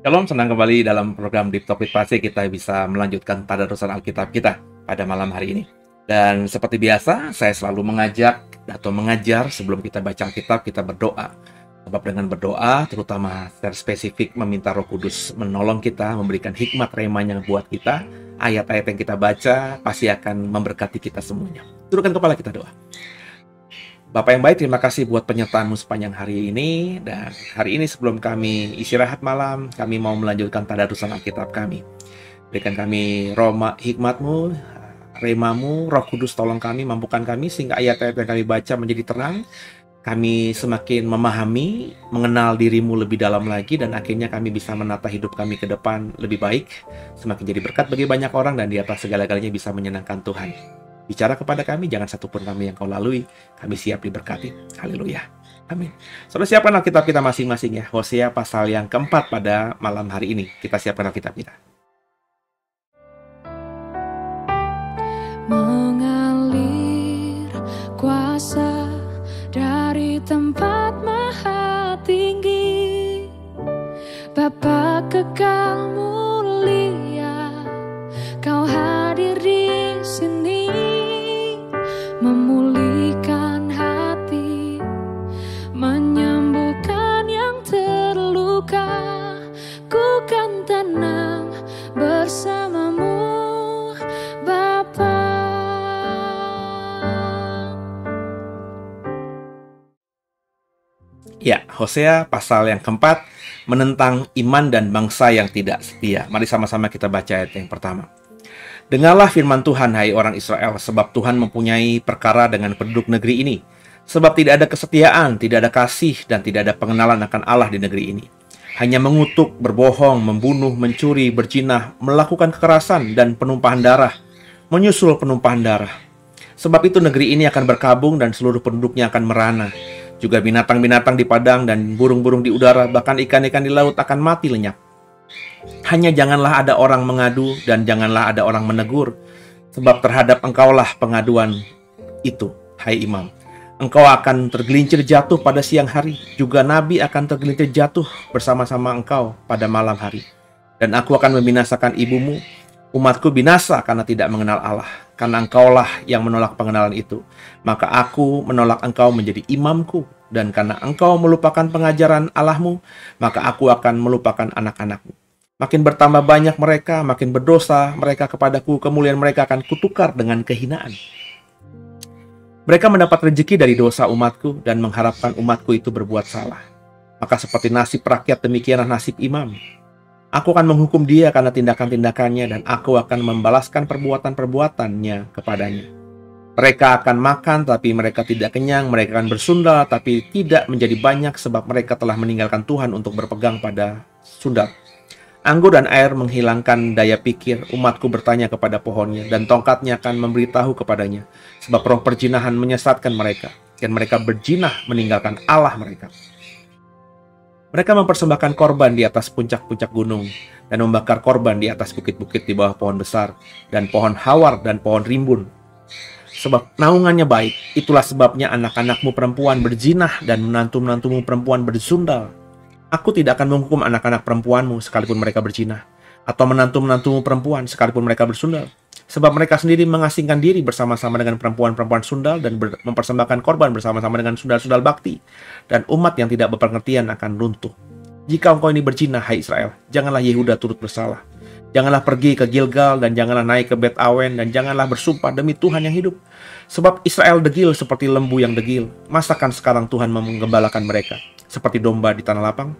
Shalom, senang kembali dalam program Deep Talk with Pastor. Kita bisa melanjutkan tadarusan Alkitab kita pada malam hari ini. Dan seperti biasa, saya selalu mengajak atau mengajar sebelum kita baca Alkitab, kita berdoa. Sebab dengan berdoa, terutama secara spesifik meminta Roh Kudus menolong kita, memberikan hikmat remanya buat kita, ayat-ayat yang kita baca pasti akan memberkati kita semuanya. Tundukkan kepala, kita doa. Bapak yang baik, terima kasih buat penyertaan-Mu sepanjang hari ini. Dan hari ini sebelum kami istirahat malam, kami mau melanjutkan tadarusan Alkitab kami. Berikan kami hikmat-Mu, rema-Mu, Roh Kudus tolong kami, mampukan kami, sehingga ayat-ayat yang kami baca menjadi terang. Kami semakin memahami, mengenal diri-Mu lebih dalam lagi, dan akhirnya kami bisa menata hidup kami ke depan lebih baik, semakin jadi berkat bagi banyak orang, dan di atas segala-galanya bisa menyenangkan Tuhan. Bicara kepada kami, jangan satupun kami yang Kau lalui. Kami siap diberkati. Haleluya. Amin. Saudara, siapkan Alkitab kita masing-masing ya. Hosea pasal yang keempat pada malam hari ini. Kita siapkan Alkitab kita. Mengalir kuasa dari tempat maha tinggi, Bapa kekal mulia, Kau hadir di sini, memulihkan hati, menyembuhkan yang terluka. Ku kan tenang bersama-Mu, Bapa. Ya, Hosea pasal yang keempat menentang iman dan bangsa yang tidak setia. Mari sama-sama kita baca ayat yang pertama. Dengarlah firman Tuhan, hai orang Israel, sebab Tuhan mempunyai perkara dengan penduduk negeri ini. Sebab tidak ada kesetiaan, tidak ada kasih, dan tidak ada pengenalan akan Allah di negeri ini. Hanya mengutuk, berbohong, membunuh, mencuri, berzinah, melakukan kekerasan, dan penumpahan darah, menyusul penumpahan darah. Sebab itu negeri ini akan berkabung dan seluruh penduduknya akan merana. Juga binatang-binatang di padang dan burung-burung di udara, bahkan ikan-ikan di laut akan mati lenyap. Hanya janganlah ada orang mengadu dan janganlah ada orang menegur, sebab terhadap engkaulah pengaduan itu, hai imam. Engkau akan tergelincir jatuh pada siang hari, juga nabi akan tergelincir jatuh bersama-sama engkau pada malam hari. Dan aku akan membinasakan ibumu, umatku binasa karena tidak mengenal Allah, karena engkaulah yang menolak pengenalan itu. Maka aku menolak engkau menjadi imamku, dan karena engkau melupakan pengajaran Allahmu, maka aku akan melupakan anak-anakmu. Makin bertambah banyak mereka, makin berdosa mereka kepadaku, kemuliaan mereka akan kutukar dengan kehinaan. Mereka mendapat rezeki dari dosa umatku dan mengharapkan umatku itu berbuat salah. Maka seperti nasib rakyat, demikianlah nasib imam. Aku akan menghukum dia karena tindakan-tindakannya, dan aku akan membalaskan perbuatan-perbuatannya kepadanya. Mereka akan makan, tapi mereka tidak kenyang. Mereka akan bersundal, tapi tidak menjadi banyak, sebab mereka telah meninggalkan Tuhan untuk berpegang pada sundal. Anggur dan air menghilangkan daya pikir. Umatku bertanya kepada pohonnya, dan tongkatnya akan memberitahu kepadanya. Sebab roh perzinahan menyesatkan mereka, dan mereka berzinah meninggalkan Allah mereka. Mereka mempersembahkan korban di atas puncak-puncak gunung, dan membakar korban di atas bukit-bukit di bawah pohon besar, dan pohon hawar dan pohon rimbun. Sebab naungannya baik, itulah sebabnya anak-anakmu perempuan berzinah, dan menantu-menantumu perempuan bersundal. Aku tidak akan menghukum anak-anak perempuanmu sekalipun mereka berzina, atau menantu-menantumu perempuan sekalipun mereka bersundal. Sebab mereka sendiri mengasingkan diri bersama-sama dengan perempuan-perempuan sundal dan mempersembahkan korban bersama-sama dengan sundal-sundal bakti. Dan umat yang tidak berpengertian akan runtuh. Jika engkau ini berzina, hai Israel, janganlah Yehuda turut bersalah. Janganlah pergi ke Gilgal, dan janganlah naik ke Bet Awen, dan janganlah bersumpah demi Tuhan yang hidup. Sebab Israel degil seperti lembu yang degil. Masakan sekarang Tuhan menggembalakan mereka seperti domba di tanah lapang?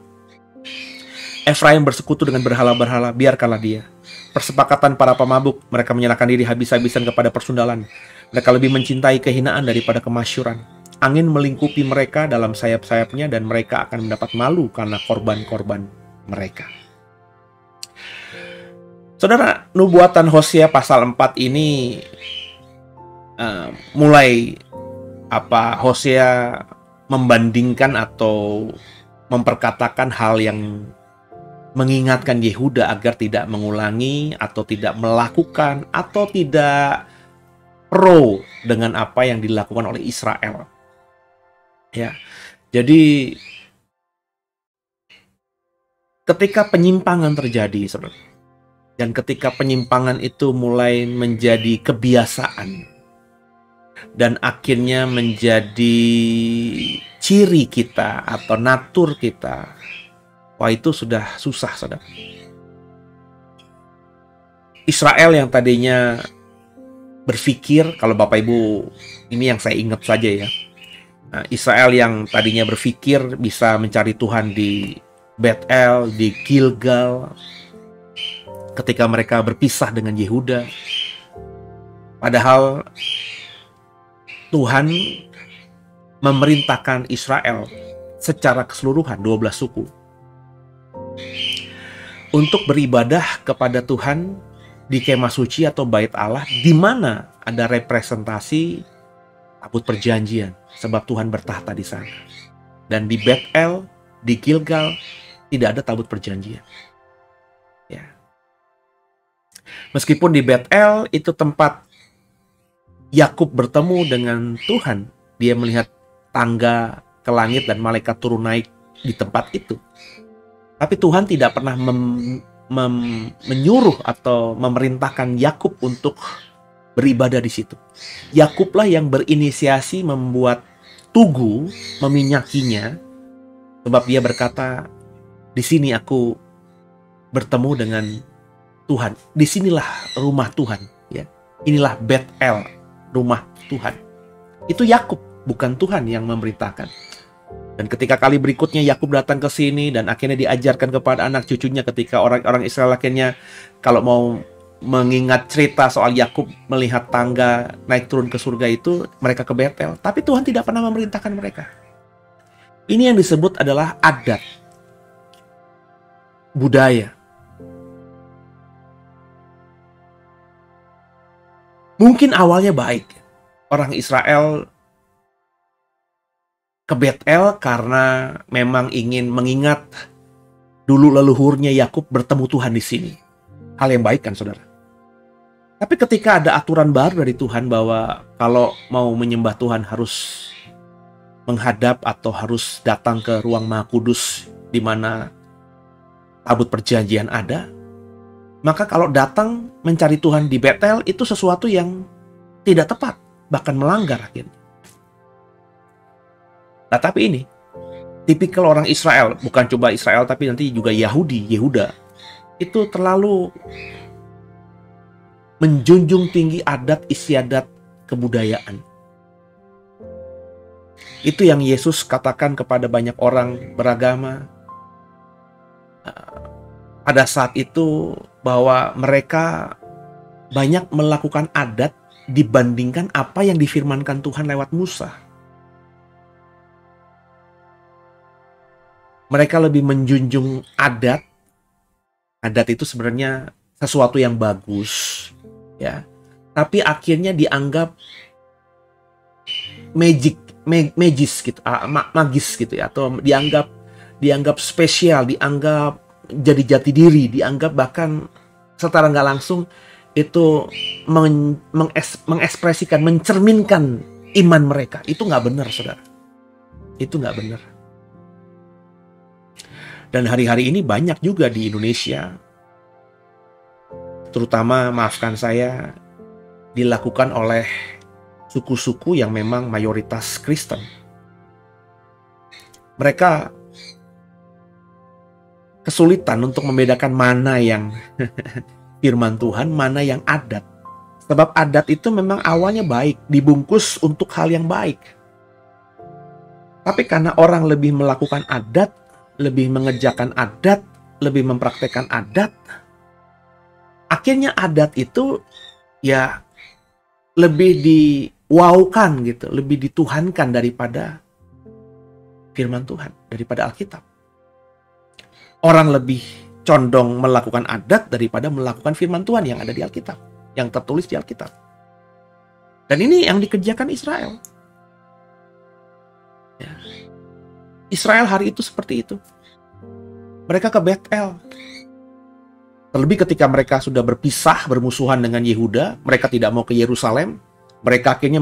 Efraim bersekutu dengan berhala-berhala, biarkanlah dia. Persepakatan para pemabuk, mereka menyerahkan diri habis-habisan kepada persundalan. Mereka lebih mencintai kehinaan daripada kemasyuran. angin melingkupi mereka dalam sayap-sayapnya, dan mereka akan mendapat malu karena korban-korban mereka. Saudara, nubuatan Hosea pasal 4 ini mulai Hosea membandingkan atau memperkatakan hal yang mengingatkan Yehuda agar tidak mengulangi atau tidak melakukan atau tidak pro dengan apa yang dilakukan oleh Israel. Ya. Jadi ketika penyimpangan terjadi, saudara, dan ketika penyimpangan itu mulai menjadi kebiasaan dan akhirnya menjadi ciri kita atau natur kita, wah, itu sudah susah, saudara. Israel yang tadinya berpikir, kalau Bapak Ibu, ini yang saya ingat saja ya. Israel yang tadinya berpikir bisa mencari Tuhan di Betel, di Gilgal, ketika mereka berpisah dengan Yehuda. Padahal Tuhan memerintahkan Israel secara keseluruhan, 12 suku, untuk beribadah kepada Tuhan di kemah suci atau bait Allah, di mana ada representasi tabut perjanjian, sebab Tuhan bertahta di sana. Dan di Betel, di Gilgal, tidak ada tabut perjanjian. Ya. Meskipun di Betel itu tempat Yakub bertemu dengan Tuhan, dia melihat tangga ke langit dan malaikat turun naik di tempat itu. Tapi Tuhan tidak pernah menyuruh atau memerintahkan Yakub untuk beribadah di situ. Yakublah yang berinisiasi membuat tugu, meminyakinya, sebab dia berkata, di sini aku bertemu dengan Tuhan. Disinilah rumah Tuhan. Ya. Inilah Betel, rumah Tuhan. Itu Yakub, bukan Tuhan yang memerintahkan. Dan ketika kali berikutnya Yakub datang ke sini dan akhirnya diajarkan kepada anak cucunya, ketika orang-orang Israel akhirnya kalau mau mengingat cerita soal Yakub melihat tangga naik turun ke surga itu, mereka ke Betel. Tapi Tuhan tidak pernah memerintahkan mereka. Ini yang disebut adalah adat, budaya. Mungkin awalnya baik. Orang Israel ke Betel karena memang ingin mengingat dulu leluhurnya Yakub bertemu Tuhan di sini. Hal yang baik kan, saudara? Tapi ketika ada aturan baru dari Tuhan bahwa kalau mau menyembah Tuhan harus menghadap atau harus datang ke ruang Maha Kudus di mana tabut perjanjian ada, maka kalau datang mencari Tuhan di Betel itu sesuatu yang tidak tepat, bahkan melanggar akhirnya. Nah, tapi ini tipikal orang Israel, bukan cuma Israel tapi nanti juga Yehuda, itu terlalu menjunjung tinggi adat istiadat kebudayaan. Itu yang Yesus katakan kepada banyak orang beragama pada saat itu, bahwa mereka banyak melakukan adat dibandingkan apa yang difirmankan Tuhan lewat Musa. Mereka lebih menjunjung adat. Adat itu sebenarnya sesuatu yang bagus, ya. Tapi akhirnya dianggap magis gitu, magis gitu ya, atau dianggap spesial, dianggap jadi jati diri, dianggap bahkan secara nggak langsung itu mengekspresikan, mencerminkan iman mereka. Itu nggak benar, saudara. Itu nggak benar. Dan hari-hari ini banyak juga di Indonesia, terutama, maafkan saya, dilakukan oleh suku-suku yang memang mayoritas Kristen. Mereka kesulitan untuk membedakan mana yang firman Tuhan, mana yang adat. Sebab adat itu memang awalnya baik, dibungkus untuk hal yang baik. Tapi karena orang lebih melakukan adat, lebih mengerjakan adat, lebih mempraktekkan adat, akhirnya adat itu ya lebih diwaukan gitu, lebih dituhankan daripada firman Tuhan, daripada Alkitab. Orang lebih condong melakukan adat daripada melakukan firman Tuhan yang ada di Alkitab, yang tertulis di Alkitab. Dan ini yang dikerjakan Israel. Ya. Israel hari itu seperti itu. Mereka ke Betel. Terlebih ketika mereka sudah berpisah, bermusuhan dengan Yehuda, mereka tidak mau ke Yerusalem. Mereka akhirnya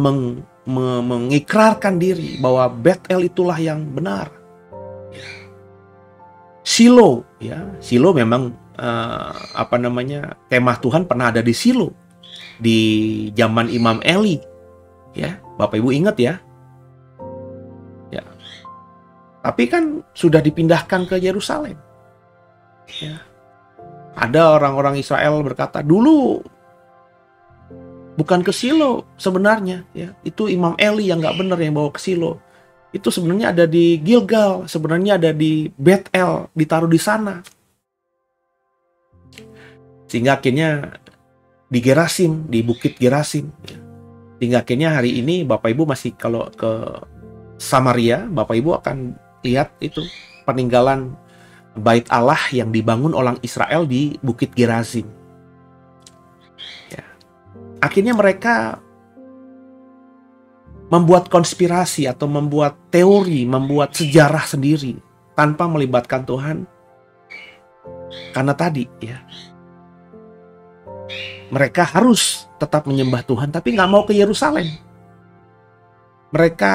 mengikrarkan diri bahwa Betel itulah yang benar. Shilo, ya, Shilo memang kemah Tuhan pernah ada di Shilo di zaman Imam Eli, ya, Bapak Ibu ingat ya, ya. Tapi kan sudah dipindahkan ke Yerusalem. Ya. Ada orang-orang Israel berkata dulu bukan ke Shilo sebenarnya, ya, itu Imam Eli yang nggak benar yang bawa ke Shilo. Itu sebenarnya ada di Gilgal, sebenarnya ada di Betel, ditaruh di sana. Sehingga akhirnya di Gerasim, di Bukit Gerasim. Sehingga akhirnya hari ini Bapak Ibu masih kalau ke Samaria, Bapak Ibu akan lihat itu peninggalan Bait Allah yang dibangun orang Israel di Bukit Gerasim. Ya. Akhirnya mereka membuat konspirasi atau membuat teori, membuat sejarah sendiri tanpa melibatkan Tuhan. Karena tadi, ya, mereka harus tetap menyembah Tuhan, tapi nggak mau ke Yerusalem. Mereka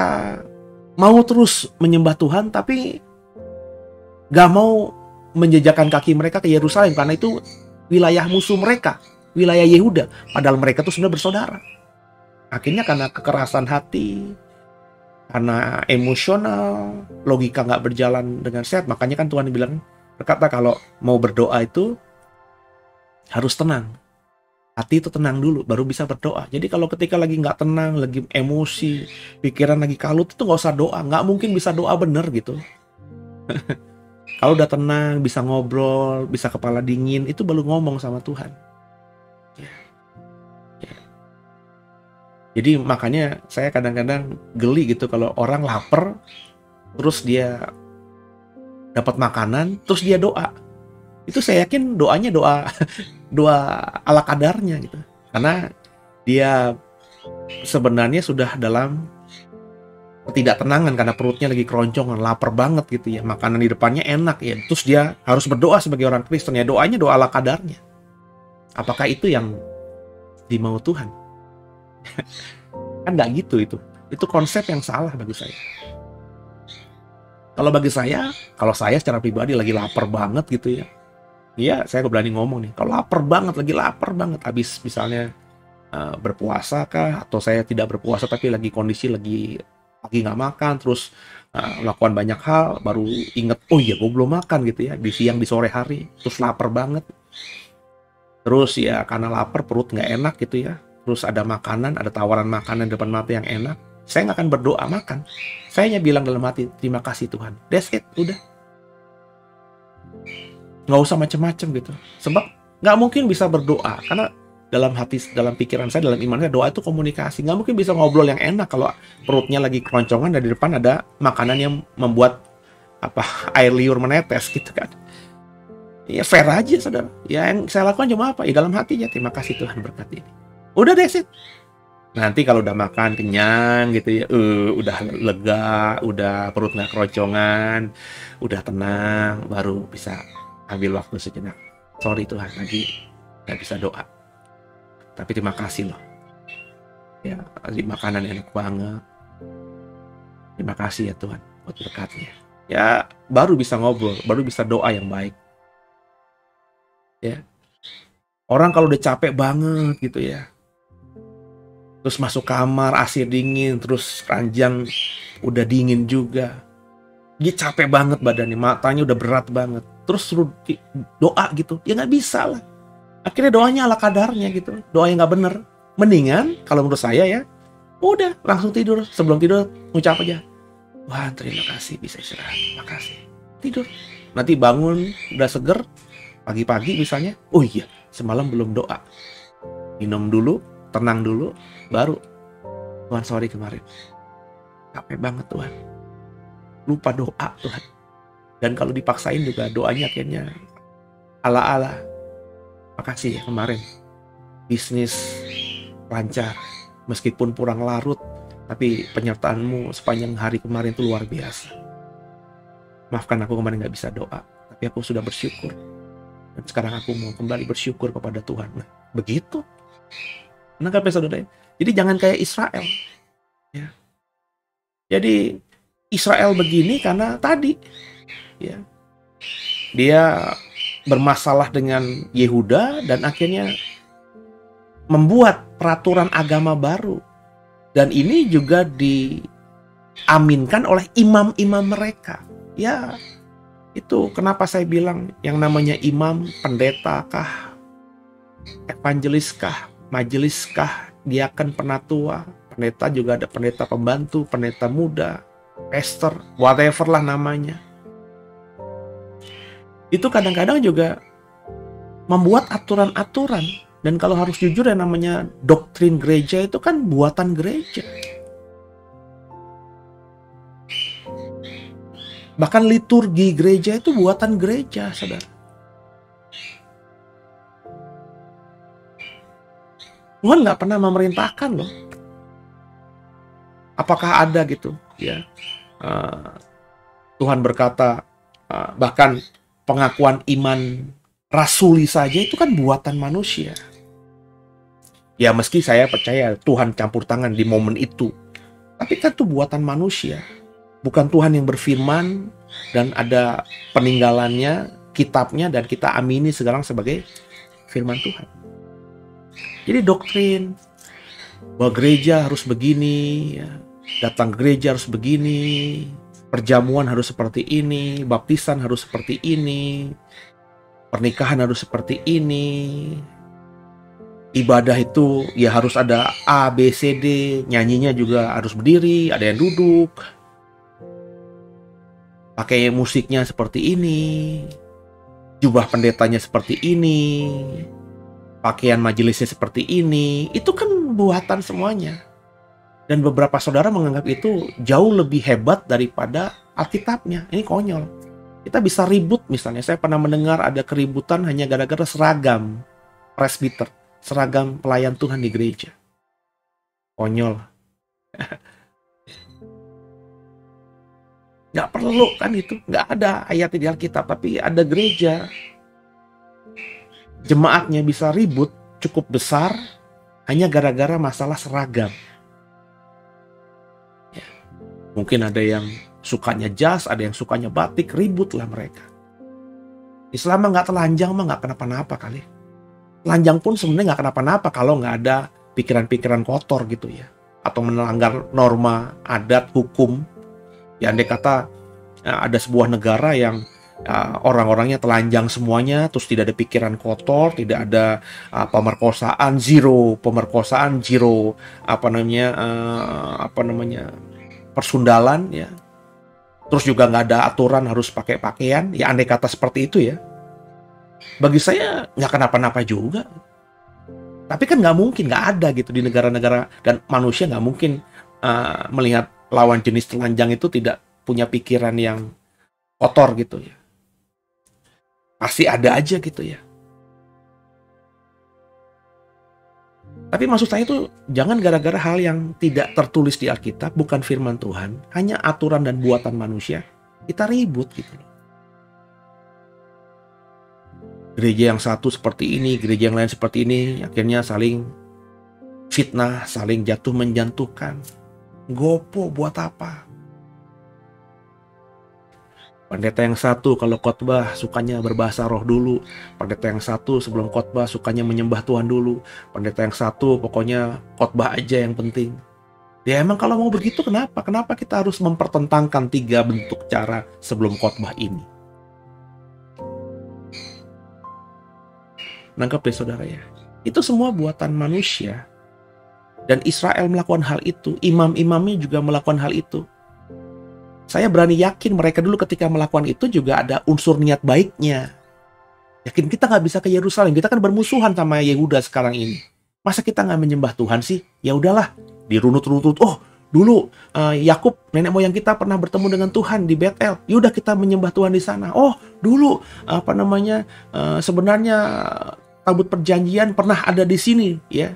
mau terus menyembah Tuhan, tapi nggak mau menjejakkan kaki mereka ke Yerusalem, karena itu wilayah musuh mereka, wilayah Yehuda. Padahal mereka itu sebenarnya bersaudara. Akhirnya karena kekerasan hati, karena emosional, logika nggak berjalan dengan sehat. Makanya kan Tuhan berkata kalau mau berdoa itu harus tenang. Hati itu tenang dulu, baru bisa berdoa. Jadi kalau ketika lagi nggak tenang, lagi emosi, pikiran lagi kalut, itu nggak usah doa. Nggak mungkin bisa doa bener gitu. Kalau udah tenang, bisa ngobrol, bisa kepala dingin, itu baru ngomong sama Tuhan. Jadi makanya saya kadang-kadang geli gitu kalau orang lapar, terus dia dapat makanan, terus dia doa. Itu saya yakin doanya doa ala kadarnya gitu. Karena dia sebenarnya sudah dalam ketidaktenangan karena perutnya lagi keroncongan, lapar banget gitu ya. Makanan di depannya enak ya. Terus dia harus berdoa sebagai orang Kristen ya. Doanya doa ala kadarnya. Apakah itu yang dimau Tuhan? Kan nggak gitu itu. Itu konsep yang salah bagi saya. Kalau bagi saya, kalau saya secara pribadi lagi lapar banget gitu ya. Iya, saya berani ngomong nih. Kalau lapar banget, lagi lapar banget. Habis misalnya berpuasa kah? Atau saya tidak berpuasa tapi lagi kondisi lagi nggak makan. Terus melakukan banyak hal. Baru inget, oh iya gue belum makan gitu ya. Di siang, di sore hari. Terus lapar banget. Terus ya karena lapar perut nggak enak gitu ya. Terus ada makanan, ada tawaran makanan depan mata yang enak. Saya nggak akan berdoa makan. Saya hanya bilang dalam hati, terima kasih Tuhan. That's it, udah. Nggak usah macem-macem gitu. Sebab nggak mungkin bisa berdoa. Karena dalam hati, dalam pikiran saya, dalam iman saya, doa itu komunikasi. Nggak mungkin bisa ngobrol yang enak kalau perutnya lagi keroncongan dan di depan ada makanan yang membuat air liur menetes gitu kan. Ya fair aja saudara. Ya yang saya lakukan cuma apa? Ya dalam hati ya, terima kasih Tuhan berkati ini. Udah deh sih. Nanti kalau udah makan kenyang gitu ya, udah lega, udah perut nggak keroncongan, udah tenang, baru bisa ambil waktu sejenak. Sorry Tuhan, lagi nggak bisa doa. Tapi terima kasih loh. Ya, makanan enak banget. Terima kasih ya Tuhan buat berkatnya. Ya, baru bisa ngobrol, baru bisa doa yang baik. Ya. Orang kalau udah capek banget gitu ya. Terus masuk kamar, AC dingin, terus ranjang udah dingin juga. Dia capek banget badannya, matanya udah berat banget. Terus suruh doa gitu, ya nggak bisa lah. Akhirnya doanya ala kadarnya gitu, doa yang nggak bener. Mendingan, kalau menurut saya ya, udah langsung tidur. Sebelum tidur, ngucap aja, wah terima kasih bisa istirahat, makasih. Tidur. Nanti bangun, udah seger, pagi-pagi misalnya, oh iya, semalam belum doa. Minum dulu, tenang dulu, baru Tuhan sorry kemarin. Capek banget Tuhan. Lupa doa Tuhan. Dan kalau dipaksain juga doanya akhirnya ala-ala. Makasih ya kemarin. Bisnis lancar. Meskipun kurang larut. Tapi penyertaanmu sepanjang hari kemarin itu luar biasa. Maafkan aku kemarin gak bisa doa. Tapi aku sudah bersyukur. Dan sekarang aku mau kembali bersyukur kepada Tuhan. Nah, begitu. Menangkap ya saudara. Jadi jangan kayak Israel. Ya. Jadi Israel begini karena tadi. Ya. Dia bermasalah dengan Yehuda dan akhirnya membuat peraturan agama baru. Dan ini juga diaminkan oleh imam-imam mereka. Ya, itu kenapa saya bilang yang namanya imam, pendeta kah, evangelis kah, majelis kah, diaken, penatua, pendeta juga ada pendeta pembantu, pendeta muda, pastor, whatever lah namanya. Itu kadang-kadang juga membuat aturan-aturan. Dan kalau harus jujur yang namanya doktrin gereja itu kan buatan gereja. Bahkan liturgi gereja itu buatan gereja, saudara. Tuhan nggak pernah memerintahkan loh. Apakah ada gitu? Ya, Tuhan berkata, bahkan pengakuan iman rasuli saja itu kan buatan manusia. Ya meski saya percaya Tuhan campur tangan di momen itu. Tapi kan itu buatan manusia. Bukan Tuhan yang berfirman dan ada peninggalannya, kitabnya, dan kita amini sekarang sebagai firman Tuhan. Jadi doktrin bahwa gereja harus begini, ya, datang gereja harus begini, perjamuan harus seperti ini, baptisan harus seperti ini, pernikahan harus seperti ini, ibadah itu ya harus ada A, B, C, D, nyanyinya juga harus berdiri, ada yang duduk, pakai musiknya seperti ini, jubah pendetanya seperti ini, pakaian majelisnya seperti ini. Itu kan buatan semuanya. Dan beberapa saudara menganggap itu jauh lebih hebat daripada Alkitabnya. Ini konyol. Kita bisa ribut misalnya. Saya pernah mendengar ada keributan hanya gara-gara seragam presbiter, seragam pelayan Tuhan di gereja. Konyol. Nggak perlu kan itu. Nggak ada ayat di Alkitab. Tapi ada gereja. Jemaatnya bisa ribut cukup besar hanya gara-gara masalah seragam. Ya. Mungkin ada yang sukanya jas, ada yang sukanya batik, ributlah mereka. Islam nggak telanjang mah nggak kenapa-napa kali. Telanjang pun sebenarnya nggak kenapa-napa kalau nggak ada pikiran-pikiran kotor gitu ya. Atau melanggar norma, adat, hukum. Ya andai kata ada sebuah negara yang orang-orangnya telanjang semuanya, terus tidak ada pikiran kotor, tidak ada pemerkosaan, zero persundalan ya. Terus juga nggak ada aturan harus pakai pakaian, ya andai kata seperti itu ya. Bagi saya nggak kenapa-napa juga. Tapi kan nggak mungkin, nggak ada gitu di negara-negara, dan manusia nggak mungkin melihat lawan jenis telanjang itu tidak punya pikiran yang kotor gitu ya. Pasti ada aja gitu ya. Tapi maksud saya itu jangan gara-gara hal yang tidak tertulis di Alkitab, bukan firman Tuhan, hanya aturan dan buatan manusia, kita ribut gitu loh. Gereja yang satu seperti ini, gereja yang lain seperti ini, akhirnya saling fitnah, saling jatuh menjatuhkan. Gopo buat apa? Pendeta yang satu kalau khotbah sukanya berbahasa roh dulu. Pendeta yang satu sebelum khotbah sukanya menyembah Tuhan dulu. Pendeta yang satu pokoknya khotbah aja yang penting. Ya emang kalau mau begitu kenapa? Kenapa kita harus mempertentangkan 3 bentuk cara sebelum khotbah ini? Nangkep deh saudara ya. Itu semua buatan manusia. Dan Israel melakukan hal itu. Imam-imamnya juga melakukan hal itu. Saya berani yakin mereka dulu ketika melakukan itu juga ada unsur niat baiknya. Yakin kita nggak bisa ke Yerusalem. Kita kan bermusuhan sama Yehuda sekarang ini. Masa kita nggak menyembah Tuhan sih? Ya udahlah, dirunut-runut. Oh, dulu Yakub, nenek moyang kita pernah bertemu dengan Tuhan di Betel. Yaudah kita menyembah Tuhan di sana. Oh, dulu sebenarnya tabut perjanjian pernah ada di sini, ya,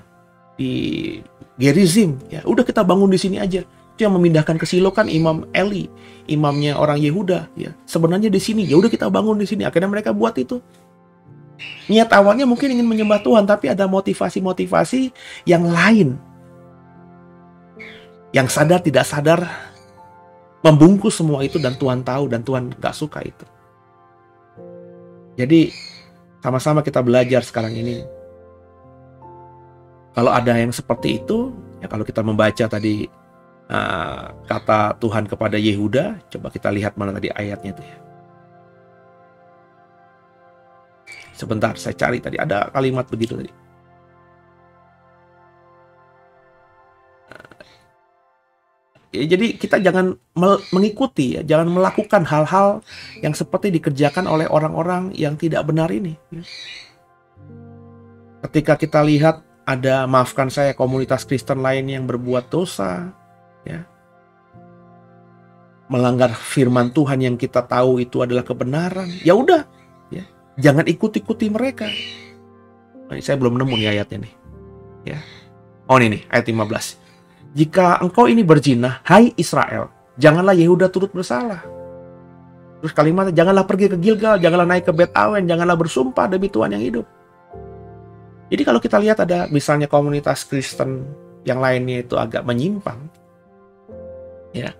di Gerizim. Ya, udah kita bangun di sini aja. Itu yang memindahkan ke Silo kan Imam Eli, imamnya orang Yehuda. Ya, sebenarnya di sini. Ya udah kita bangun di sini. Akhirnya mereka buat itu. Niat awalnya mungkin ingin menyembah Tuhan, tapi ada motivasi-motivasi yang lain. Yang sadar tidak sadar membungkus semua itu, dan Tuhan tahu dan Tuhan gak suka itu. Jadi sama-sama kita belajar sekarang ini. Kalau ada yang seperti itu, ya kalau kita membaca tadi kata Tuhan kepada Yehuda, coba kita lihat mana tadi ayatnya itu ya. Sebentar, saya cari tadi. Ada kalimat begitu tadi. Ya, jadi kita jangan mengikuti, ya, jangan melakukan hal-hal yang seperti dikerjakan oleh orang-orang yang tidak benar ini. Ya. Ketika kita lihat ada, maafkan saya, komunitas Kristen lain yang berbuat dosa, ya, melanggar firman Tuhan yang kita tahu itu adalah kebenaran, ya udah, ya. Jangan ikut-ikuti mereka. Ini saya belum nemu nih ayatnya nih. Ya. Oh ini nih, ayat 15. Jika engkau ini berzina, hai Israel, janganlah Yehuda turut bersalah. Terus kalimatnya, janganlah pergi ke Gilgal, janganlah naik ke Bet Awen, janganlah bersumpah demi Tuhan yang hidup. Jadi kalau kita lihat ada misalnya komunitas Kristen yang lainnya itu agak menyimpang, ya,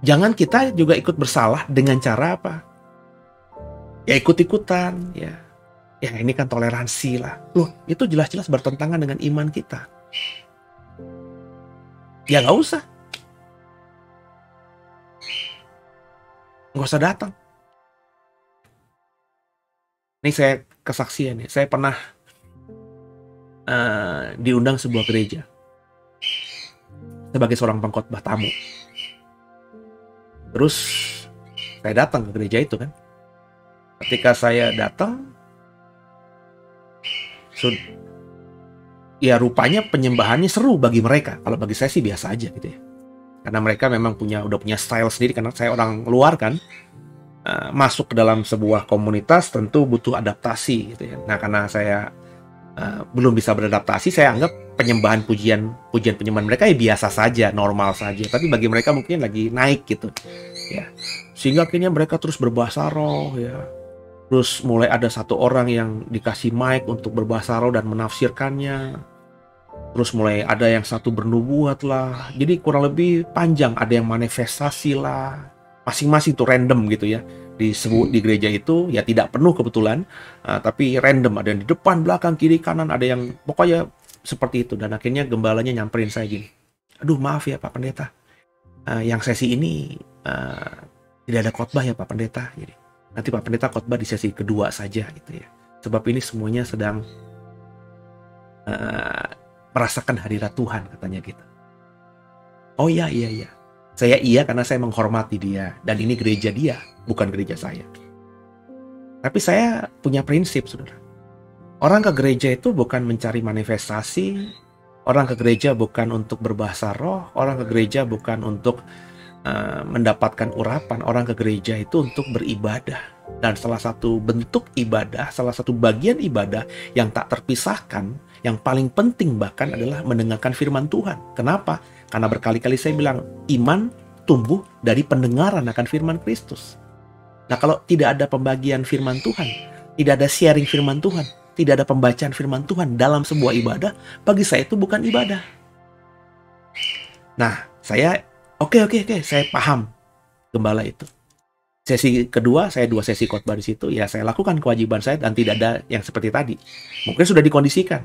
jangan kita juga ikut bersalah dengan cara apa? Ya ikut-ikutan, ya. Ya ini kan toleransi lah. Loh, itu jelas-jelas bertentangan dengan iman kita. Ya nggak usah. Nggak usah datang. Ini saya kesaksian ya. Saya pernah diundang sebuah gereja sebagai seorang pengkhotbah tamu. Terus saya datang ke gereja itu kan. Ketika saya datang, ya rupanya penyembahannya seru bagi mereka. Kalau bagi saya sih biasa aja gitu ya. Karena mereka memang udah punya style sendiri. Karena saya orang luar kan, masuk ke dalam sebuah komunitas tentu butuh adaptasi gitu ya. Nah karena saya belum bisa beradaptasi, saya anggap pujian penyembahan mereka ya biasa saja, normal saja. Tapi bagi mereka mungkin lagi naik gitu ya. Sehingga akhirnya mereka terus berbahasa roh ya. Terus mulai ada satu orang yang dikasih mic untuk berbahasa roh dan menafsirkannya. Terus mulai ada yang satu bernubuat lah. Jadi kurang lebih panjang. Ada yang manifestasi lah. Masing-masing itu random gitu ya. Disebut di gereja itu ya tidak penuh kebetulan. Tapi random. Ada yang di depan, belakang, kiri, kanan. Ada yang pokoknya seperti itu. Dan akhirnya gembalanya nyamperin saya gini. Aduh maaf ya Pak Pendeta. Yang sesi ini tidak ada khotbah ya Pak Pendeta. Jadi nanti Pak Pendeta khotbah di sesi kedua saja gitu ya. Sebab ini semuanya sedang merasakan hadirat Tuhan katanya gitu. Oh iya. Saya iya karena saya menghormati dia. Dan ini gereja dia, bukan gereja saya. Tapi saya punya prinsip, saudara. Orang ke gereja itu bukan mencari manifestasi. Orang ke gereja bukan untuk berbahasa roh. Orang ke gereja bukan untuk mendapatkan urapan. Orang ke gereja itu untuk beribadah. Dan salah satu bentuk ibadah, salah satu bagian ibadah yang tak terpisahkan, yang paling penting bahkan adalah mendengarkan firman Tuhan. Kenapa? Karena berkali-kali saya bilang, iman tumbuh dari pendengaran akan firman Kristus. Nah kalau tidak ada pembagian firman Tuhan, tidak ada sharing firman Tuhan, tidak ada pembacaan firman Tuhan dalam sebuah ibadah, bagi saya itu bukan ibadah. Nah saya Oke, saya paham gembala itu. Sesi kedua, saya 2 sesi khotbah di situ, ya saya lakukan kewajiban saya dan tidak ada yang seperti tadi. Mungkin sudah dikondisikan.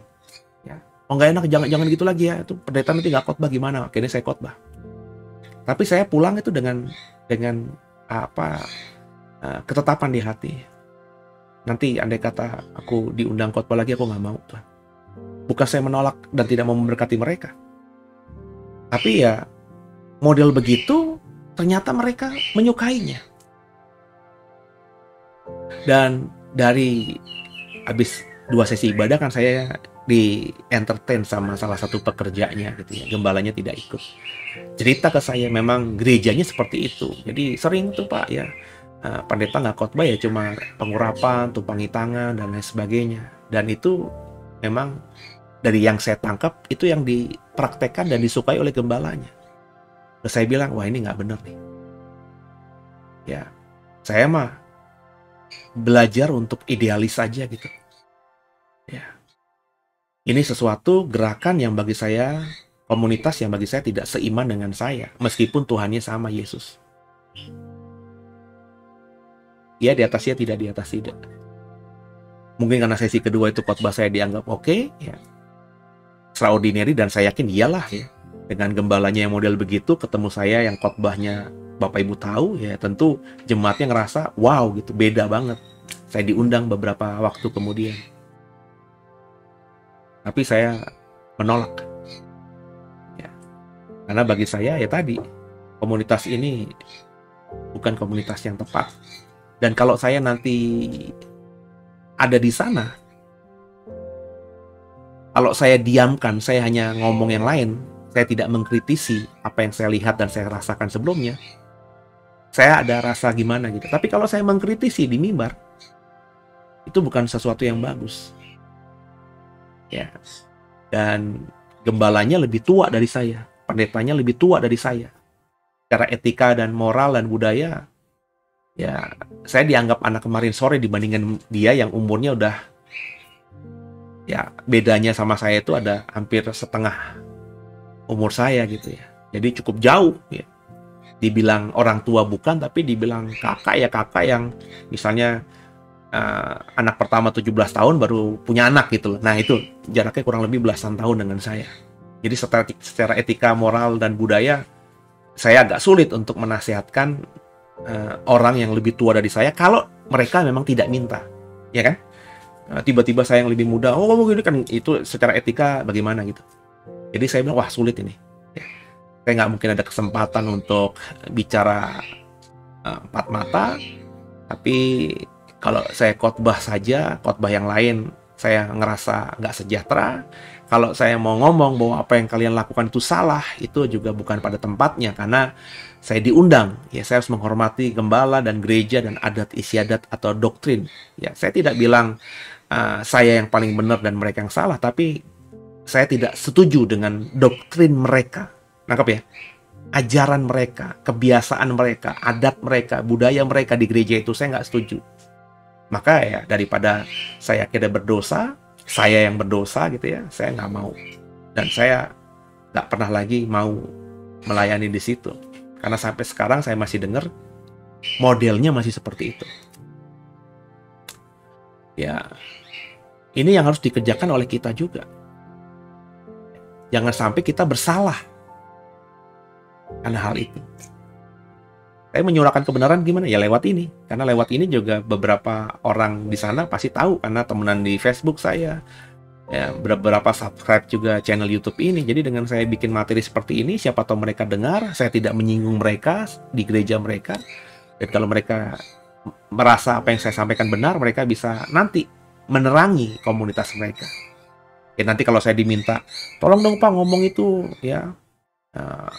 Ya. Oh nggak enak, jangan gitu lagi ya. Itu pendeta nanti nggak khotbah gimana? Akhirnya saya khotbah. Tapi saya pulang itu dengan ketetapan di hati. Nanti andai kata aku diundang khotbah lagi, aku nggak mau. Tuhan. Bukan saya menolak dan tidak mau memberkati mereka. Tapi ya model begitu ternyata mereka menyukainya. Dan dari habis 2 sesi ibadah kan saya di entertain sama salah satu pekerjanya gitu ya. Gembalanya tidak ikut. Cerita ke saya memang gerejanya seperti itu. Jadi sering tuh Pak ya, pendeta nggak khotbah ya cuma pengurapan, tumpangi tangan dan lain sebagainya. Dan itu memang dari yang saya tangkap itu yang dipraktekkan dan disukai oleh gembalanya. Terus saya bilang, wah ini nggak benar nih. Ya, saya mah belajar untuk idealis saja gitu. Ya, ini sesuatu gerakan yang bagi saya, komunitas yang bagi saya tidak seiman dengan saya, meskipun Tuhannya sama, Yesus. Ya di atas ya, tidak di atas tidak. Mungkin karena sesi kedua itu khotbah saya dianggap oke, ya extraordinary, dan saya yakin iyalah ya. Dengan gembalanya yang model begitu, ketemu saya yang khotbahnya Bapak Ibu tahu, ya tentu jemaatnya ngerasa wow gitu, beda banget. Saya diundang beberapa waktu kemudian. Tapi saya menolak. Ya. Karena bagi saya ya tadi, komunitas ini bukan komunitas yang tepat. Dan kalau saya nanti ada di sana, kalau saya diamkan, saya hanya ngomong yang lain, saya tidak mengkritisi apa yang saya lihat dan saya rasakan sebelumnya, saya ada rasa gimana gitu. Tapi kalau saya mengkritisi di mimbar, itu bukan sesuatu yang bagus. Ya. Dan gembalanya lebih tua dari saya, pendetanya lebih tua dari saya. Secara etika dan moral dan budaya, ya saya dianggap anak kemarin sore dibandingkan dia yang umurnya udah, ya bedanya sama saya itu ada hampir setengah umur saya gitu ya. Jadi cukup jauh ya. Dibilang orang tua bukan, tapi dibilang kakak ya kakak yang misalnya anak pertama 17 tahun baru punya anak gitu loh. Nah itu jaraknya kurang lebih belasan tahun dengan saya. Jadi secara etika, moral, dan budaya, saya agak sulit untuk menasihatkan orang yang lebih tua dari saya kalau mereka memang tidak minta, ya kan? Tiba-tiba saya yang lebih muda, oh begini kan, itu secara etika bagaimana gitu. Jadi saya bilang, wah sulit ini. Ya. Saya nggak mungkin ada kesempatan untuk bicara empat mata, tapi kalau saya khotbah saja, khotbah yang lain, saya ngerasa nggak sejahtera. Kalau saya mau ngomong bahwa apa yang kalian lakukan itu salah, itu juga bukan pada tempatnya, karena saya diundang. Ya, saya harus menghormati gembala dan gereja dan adat istiadat atau doktrin. Ya, saya tidak bilang saya yang paling benar dan mereka yang salah, tapi saya tidak setuju dengan doktrin mereka. Nangkap ya? Ajaran mereka, kebiasaan mereka, adat mereka, budaya mereka di gereja itu saya nggak setuju. Maka ya daripada saya kira berdosa, saya yang berdosa gitu ya, saya nggak mau. Dan saya nggak pernah lagi mau melayani di situ. Karena sampai sekarang saya masih dengar modelnya masih seperti itu. Ya, ini yang harus dikerjakan oleh kita juga. Jangan sampai kita bersalah karena hal itu. Saya menyuarakan kebenaran gimana? Ya lewat ini. Karena lewat ini juga beberapa orang di sana pasti tahu, karena temenan di Facebook saya. Ya, beberapa subscribe juga channel YouTube ini. Jadi dengan saya bikin materi seperti ini, siapa tahu mereka dengar, saya tidak menyinggung mereka di gereja mereka. Dan kalau mereka merasa apa yang saya sampaikan benar, mereka bisa nanti menerangi komunitas mereka. Ya nanti kalau saya diminta, tolong dong Pak ngomong itu ya,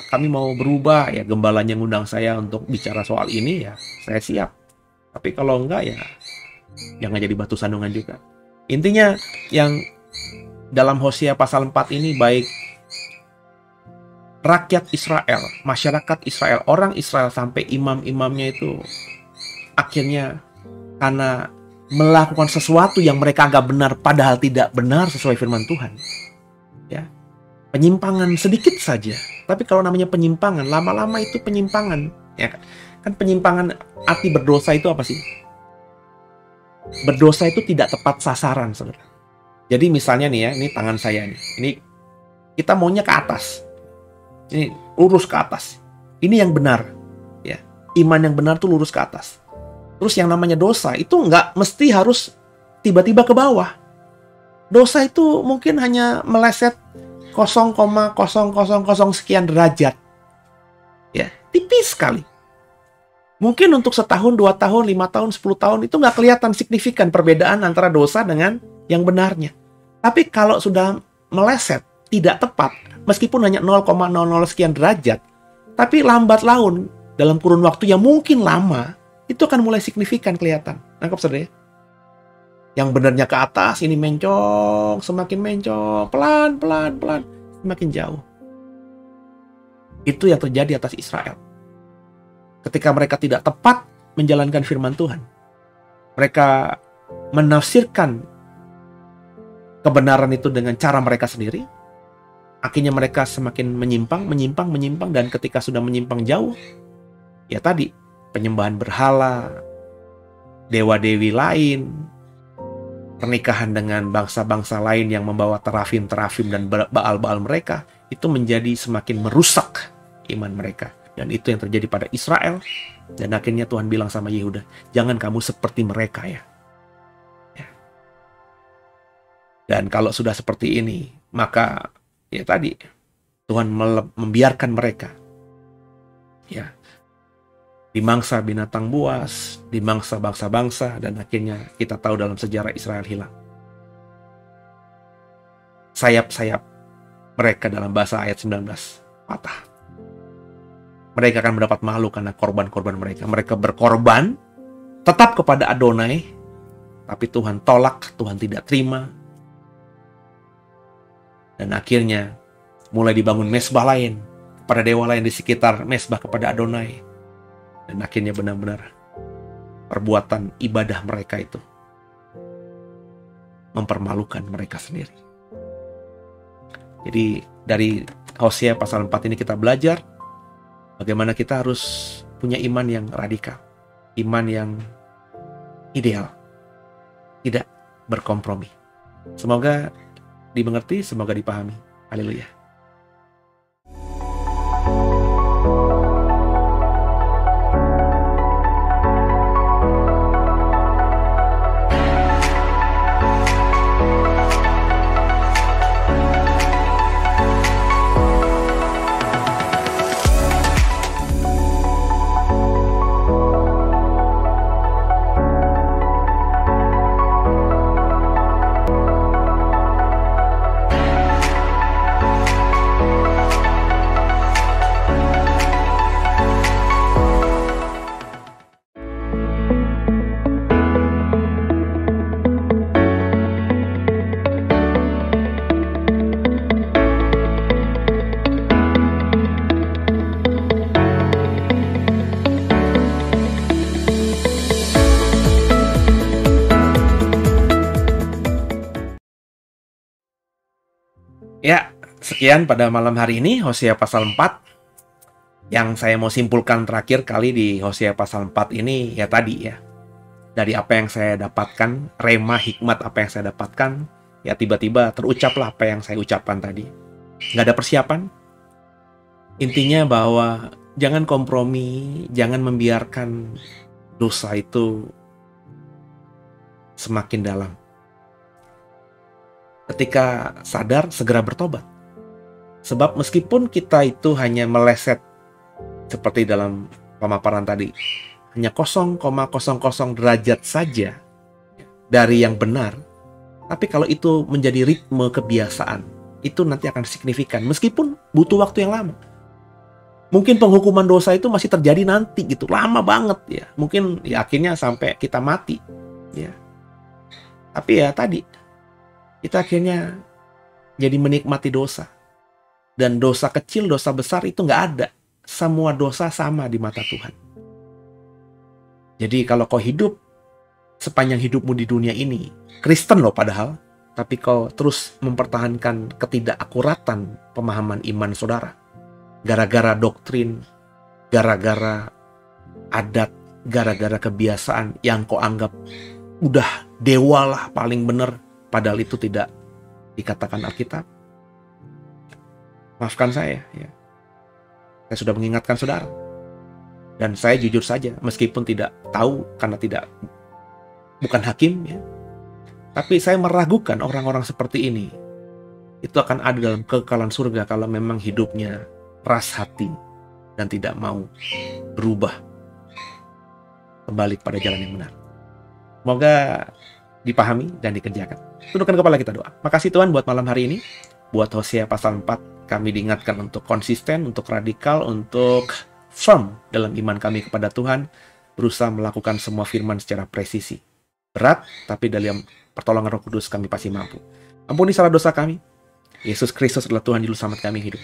kami mau berubah, ya gembalanya ngundang saya untuk bicara soal ini, ya saya siap. Tapi kalau enggak ya jangan jadi batu sandungan juga. Intinya yang dalam Hosea pasal 4 ini, baik rakyat Israel, masyarakat Israel, orang Israel sampai imam-imamnya itu akhirnya karena melakukan sesuatu yang mereka anggap benar padahal tidak benar sesuai firman Tuhan. Ya. Penyimpangan sedikit saja. Tapi kalau namanya penyimpangan, lama-lama itu penyimpangan, ya kan penyimpangan arti berdosa itu apa sih? Berdosa itu tidak tepat sasaran, saudara. Jadi misalnya nih ya, ini tangan saya nih. Ini kita maunya ke atas. Ini lurus ke atas. Ini yang benar, ya. Iman yang benar tuh lurus ke atas. Terus yang namanya dosa itu nggak mesti harus tiba-tiba ke bawah. Dosa itu mungkin hanya meleset 0,0000 sekian derajat. Ya, tipis sekali. Mungkin untuk setahun, 2 tahun, 5 tahun, 10 tahun itu nggak kelihatan signifikan perbedaan antara dosa dengan yang benarnya. Tapi kalau sudah meleset, tidak tepat, meskipun hanya 0,00 sekian derajat, tapi lambat laun dalam kurun waktu yang mungkin lama, itu akan mulai signifikan kelihatan. Nangkep saudara ya? Yang benarnya ke atas, ini mencong, semakin mencong, pelan, semakin jauh. Itu yang terjadi atas Israel. Ketika mereka tidak tepat menjalankan firman Tuhan, mereka menafsirkan kebenaran itu dengan cara mereka sendiri. Akhirnya mereka semakin menyimpang, dan ketika sudah menyimpang jauh, ya tadi, penyembahan berhala, dewa-dewi lain, pernikahan dengan bangsa-bangsa lain yang membawa terafim dan baal-baal mereka, itu menjadi semakin merusak iman mereka. Dan itu yang terjadi pada Israel. Dan akhirnya Tuhan bilang sama Yehuda, jangan kamu seperti mereka ya. Dan kalau sudah seperti ini, maka ya tadi, Tuhan membiarkan mereka ya dimangsa binatang buas, dimangsa bangsa-bangsa, dan akhirnya kita tahu dalam sejarah Israel hilang. Sayap-sayap mereka dalam bahasa ayat 19 patah. Mereka akan mendapat malu karena korban-korban mereka. Mereka berkorban tetap kepada Adonai, tapi Tuhan tolak, Tuhan tidak terima. Dan akhirnya mulai dibangun mesbah lain kepada dewa lain di sekitar mesbah kepada Adonai. Dan akhirnya benar-benar perbuatan ibadah mereka itu mempermalukan mereka sendiri. Jadi dari Hosea pasal 4 ini kita belajar bagaimana kita harus punya iman yang radikal, iman yang ideal, tidak berkompromi. Semoga dimengerti, semoga dipahami. Haleluya. Ya, sekian pada malam hari ini Hosea pasal 4. Yang saya mau simpulkan terakhir kali di Hosea pasal 4 ini ya tadi ya. Dari apa yang saya dapatkan, rema hikmat apa yang saya dapatkan, ya tiba-tiba terucaplah apa yang saya ucapkan tadi. Nggak ada persiapan. Intinya bahwa jangan kompromi, jangan membiarkan dosa itu semakin dalam. Ketika sadar, segera bertobat. Sebab meskipun kita itu hanya meleset seperti dalam pemaparan tadi, hanya 0,00 derajat saja dari yang benar, tapi kalau itu menjadi ritme kebiasaan, itu nanti akan signifikan, meskipun butuh waktu yang lama. Mungkin penghukuman dosa itu masih terjadi nanti gitu, lama banget ya. Mungkin ya akhirnya sampai kita mati ya. Tapi ya tadi, kita akhirnya jadi menikmati dosa. Dan dosa kecil, dosa besar itu nggak ada. Semua dosa sama di mata Tuhan. Jadi kalau kau hidup sepanjang hidupmu di dunia ini, Kristen loh padahal, tapi kau terus mempertahankan ketidakakuratan pemahaman iman saudara. Gara-gara doktrin, gara-gara adat, gara-gara kebiasaan yang kau anggap udah dewa lah paling benar, padahal itu tidak dikatakan Alkitab. Maafkan saya ya. Saya sudah mengingatkan saudara. Dan saya jujur saja, meskipun tidak tahu karena bukan hakim ya. Tapi saya meragukan orang-orang seperti ini itu akan ada dalam kekekalan surga kalau memang hidupnya keras hati dan tidak mau berubah kembali pada jalan yang benar. Semoga dipahami, dan dikerjakan. Tundukkan kepala kita doa. Makasih Tuhan buat malam hari ini. Buat Hosea pasal 4, kami diingatkan untuk konsisten, untuk radikal, untuk firm dalam iman kami kepada Tuhan, berusaha melakukan semua firman secara presisi. Berat, tapi dalam pertolongan Roh Kudus kami pasti mampu. Ampuni salah dosa kami. Yesus Kristus adalah Tuhan Juru Selamat kami hidup.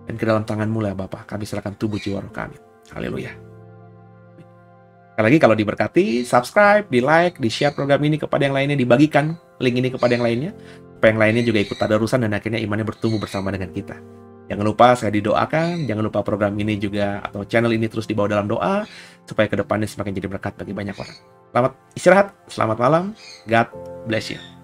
Dan ke dalam tangan-Mu lah Bapa, kami serahkan tubuh jiwa roh kami. Haleluya. Sekali lagi kalau diberkati, subscribe, di-like, di-share program ini kepada yang lainnya, dibagikan link ini kepada yang lainnya, supaya yang lainnya juga ikut tadarusan dan akhirnya imannya bertumbuh bersama dengan kita. Jangan lupa saya didoakan, jangan lupa program ini juga atau channel ini terus dibawa dalam doa, supaya kedepannya semakin jadi berkat bagi banyak orang. Selamat istirahat, selamat malam, God bless you.